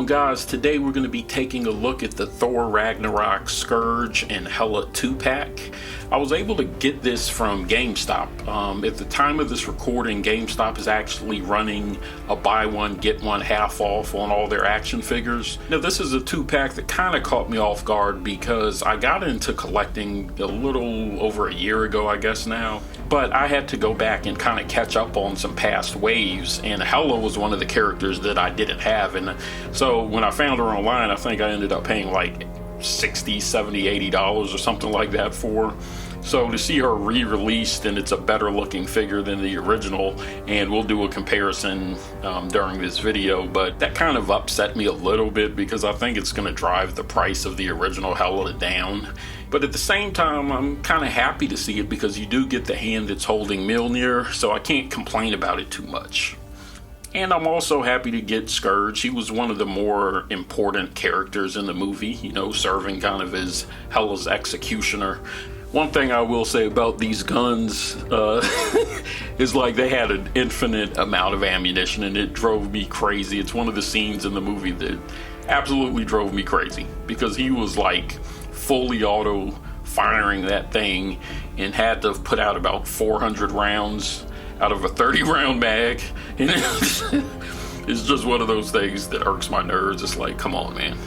guys, today we're going to be taking a look at the Thor Ragnarok Scourge and HELA 2-pack. I was able to get this from GameStop. At the time of this recording, GameStop is actually running a buy one, get one half off on all their action figures. Now this is a 2-pack that kind of caught me off guard because I got into collecting a little over a year ago, I guess now. But I had to go back and kind of catch up on some past waves, and HELA was one of the characters that I didn't have. And so when I found her online, I think I ended up paying like $60, $70, $80 or something like that for. So to see her re-released, and it's a better looking figure than the original, and we'll do a comparison during this video, but that kind of upset me a little bit because I think it's going to drive the price of the original HELA down. But at the same time, I'm kind of happy to see it because you do get the hand that's holding Mjolnir, so I can't complain about it too much. And I'm also happy to get Scourge. He was one of the more important characters in the movie, you know, serving kind of as HELA's executioner. One thing I will say about these guns is like they had an infinite amount of ammunition, and it drove me crazy. It's one of the scenes in the movie that absolutely drove me crazy because he was like fully auto firing that thing and had to put out about 400 rounds out of a 30 round mag. And it's just one of those things that irks my nerves. It's like, come on, man.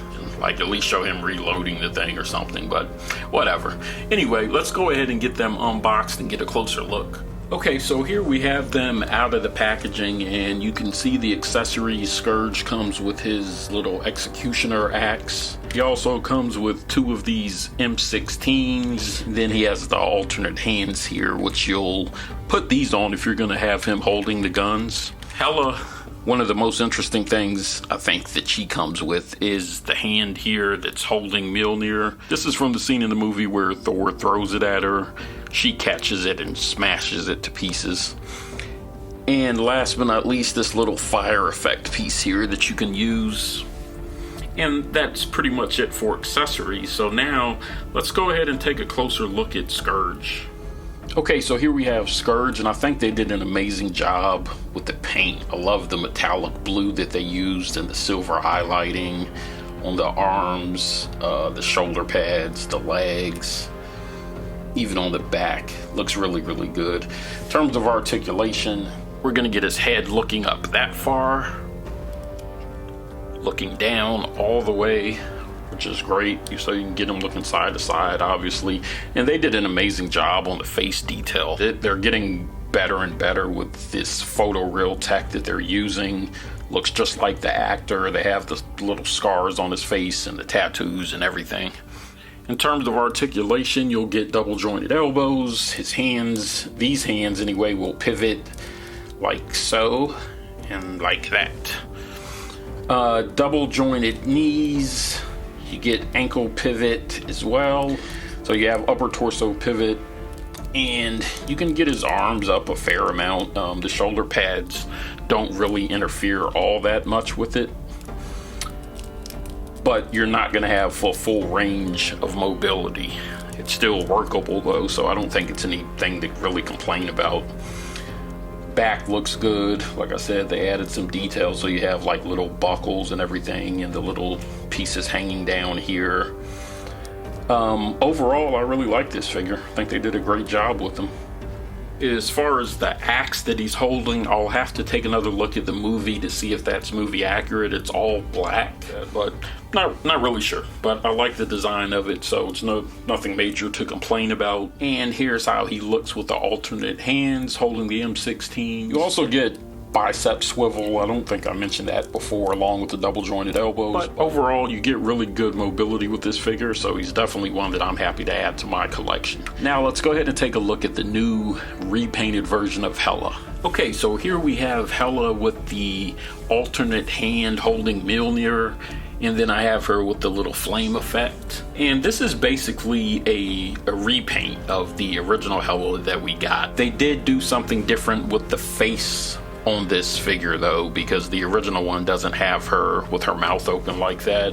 Like, at least show him reloading the thing or something, but whatever. Anyway, let's go ahead and get them unboxed and get a closer look. Okay, so here we have them out of the packaging, and you can see the accessories. Scourge comes with his little executioner axe. He also comes with two of these M16s. Then he has the alternate hands here, which you'll put these on if you're gonna have him holding the guns. HELA, one of the most interesting things I think that she comes with is the hand here that's holding Mjolnir. This is from the scene in the movie where Thor throws it at her. She catches it and smashes it to pieces. And last but not least, this little fire effect piece here that you can use. And that's pretty much it for accessories. So now let's go ahead and take a closer look at Scourge. Okay, so here we have Scourge, and I think they did an amazing job with the paint. I love the metallic blue that they used and the silver highlighting on the arms, the shoulder pads, the legs, even on the back. Looks really, really good. In terms of articulation, we're gonna get his head looking up that far, looking down all the way, which is great, so you can get them looking side to side, obviously. And they did an amazing job on the face detail. They're getting better and better with this photoreal tech that they're using. Looks just like the actor. They have the little scars on his face and the tattoos and everything. In terms of articulation, you'll get double jointed elbows. His hands, these hands anyway, will pivot like so and like that. Double jointed knees. You get ankle pivot as well. So you have upper torso pivot, and you can get his arms up a fair amount. The shoulder pads don't really interfere all that much with it, but you're not gonna have a full range of mobility. It's still workable though, so I don't think it's anything to really complain about. Back looks good. Like I said, they added some details, so you have like little buckles and everything, and the little pieces hanging down here. Overall, I really like this figure. I think they did a great job with them. As far as the axe that he's holding, I'll have to take another look at the movie to see if that's movie accurate. It's all black, but not really sure. But I like the design of it, so it's nothing major to complain about. And here's how he looks with the alternate hands holding the M16. You also get bicep swivel. I don't think I mentioned that before, along with the double jointed elbows. But overall, you get really good mobility with this figure, so he's definitely one that I'm happy to add to my collection. Now let's go ahead and take a look at the new repainted version of HELA. Okay, so here we have HELA with the alternate hand holding Mjolnir, and then I have her with the little flame effect. And this is basically a repaint of the original HELA that we got. They did do something different with the face on this figure though, because the original one doesn't have her with her mouth open like that.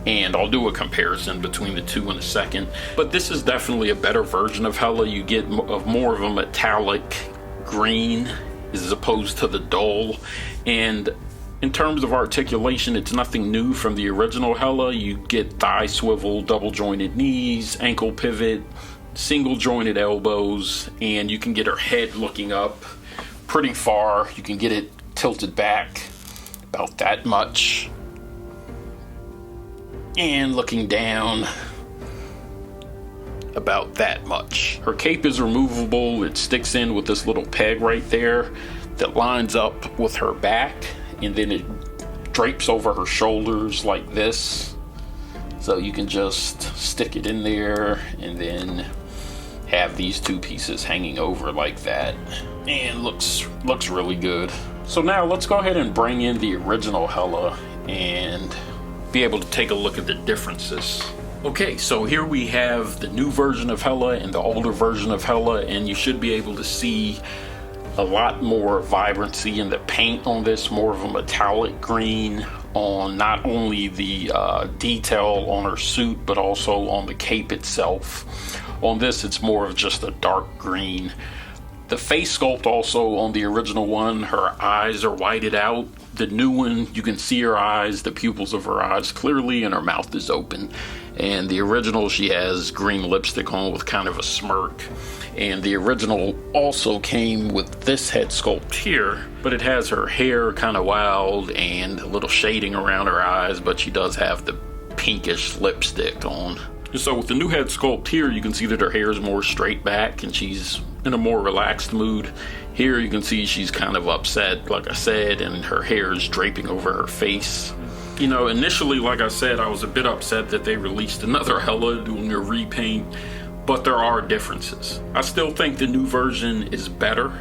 And I'll do a comparison between the two in a second. But this is definitely a better version of HELA. You get more of a metallic green as opposed to the dull. And In terms of articulation, it's nothing new from the original Hela. You get thigh swivel, double jointed knees, ankle pivot, single jointed elbows, and you can get her head looking up pretty far. You can get it tilted back about that much, and looking down about that much. Her cape is removable. It sticks in with this little peg right there that lines up with her back, and then it drapes over her shoulders like this. So you can just stick it in there and then have these two pieces hanging over like that, and looks really good. So now let's go ahead and bring in the original Hela and be able to take a look at the differences. Okay, so here we have the new version of Hela and the older version of Hela, and you should be able to see a lot more vibrancy in the paint on this, more of a metallic green on not only the detail on her suit, but also on the cape itself. On this, it's more of just a dark green. The face sculpt also on the original one, her eyes are whited out. The new one, you can see her eyes, the pupils of her eyes clearly, and her mouth is open. And the original, she has green lipstick on with kind of a smirk. And the original also came with this head sculpt here, but it has her hair kind of wild and a little shading around her eyes, but she does have the pinkish lipstick on. And so with the new head sculpt here, you can see that her hair is more straight back and she's in a more relaxed mood. Here you can see she's kind of upset, like I said, and her hair is draping over her face. You know, initially, like I said, I was a bit upset that they released another Hela doing a repaint, but there are differences. I still think the new version is better,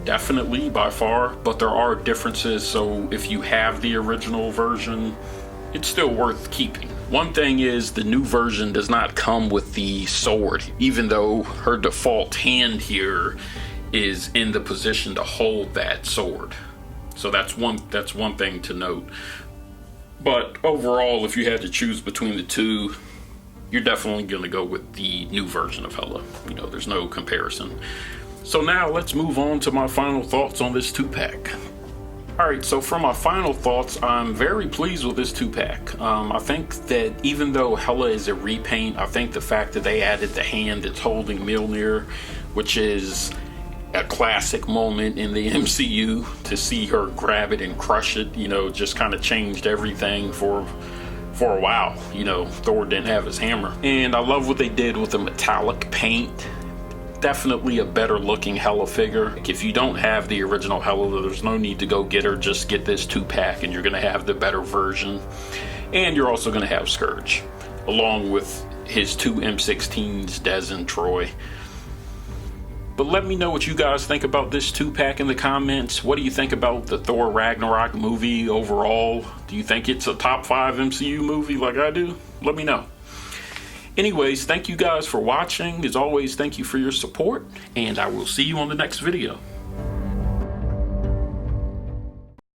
definitely, by far, but there are differences, so if you have the original version, it's still worth keeping. One thing is the new version does not come with the sword, even though her default hand here is in the position to hold that sword. So that's one thing to note. But overall, if you had to choose between the two, you're definitely going to go with the new version of Hela. You know, there's no comparison. So now let's move on to my final thoughts on this 2-pack. Alright, so for my final thoughts, I'm very pleased with this 2-pack. I think that even though Hela is a repaint, I think the fact that they added the hand that's holding Mjolnir, which is a classic moment in the MCU, to see her grab it and crush it, you know, just kind of changed everything for a while. You know, Thor didn't have his hammer. And I love what they did with the metallic paint. Definitely a better looking Hela figure. If you don't have the original Hela, there's no need to go get her. Just get this 2-pack and you're going to have the better version. And you're also going to have Scourge, along with his 2 M16s, Des and Troy. But let me know what you guys think about this 2-pack in the comments. What do you think about the Thor Ragnarok movie overall? Do you think it's a top 5 MCU movie like I do? Let me know. Anyways, thank you guys for watching. As always, thank you for your support, and I will see you on the next video.